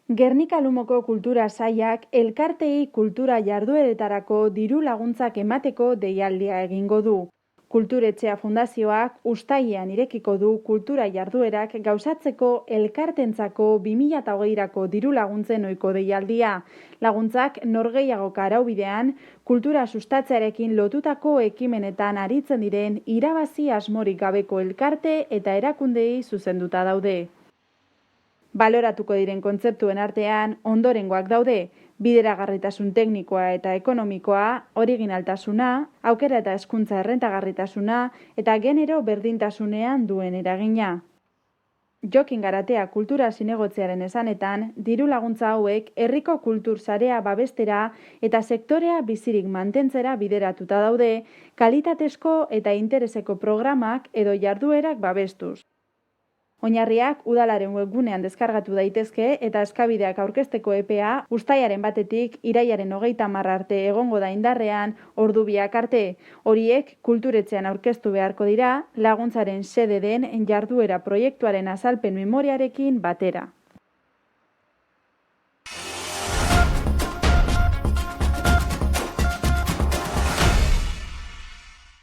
Gernika Lumoko Kultura Sailak elkarteei kultura jardueretarako diru laguntzak emateko deialdia egingo du. Kulturetxea Fundazioak uztailean irekiko du kultura jarduerak gauzatzeko elkartentzako 2020rako diru laguntzen ohiko deialdia. Laguntzak norgehiagoka araubidean kultura sustatzearekin lotutako ekimenetan aritzen diren irabazi asmorik gabeko elkarte eta erakundeei zuzenduta daude. Baloratuko diren kontzeptuen artean ondorengoak daude: bideragarritasun teknikoa eta ekonomikoa, originaltasuna, aukera eta hezkuntza errentagarritasuna eta genero berdintasunean duen eragina. Jokin Garatea kultura zinegotziaren esanetan, diru laguntza hauek herriko kultur sarea babestera eta sektorea bizirik mantentzera bideratuta daude, kalitatezko eta intereseko programak edo jarduerak babestuz. Oinarriak udalaren webgunean deskargatu daitezke eta eskabideak aurkezteko epea uztailaren 1-tik irailaren 30 arte egongo da indarrean, ordu biak arte. Horiek kulturetxean aurkeztu beharko dira, laguntzaren xede den jarduera proiektuaren azalpen memoriarekin batera.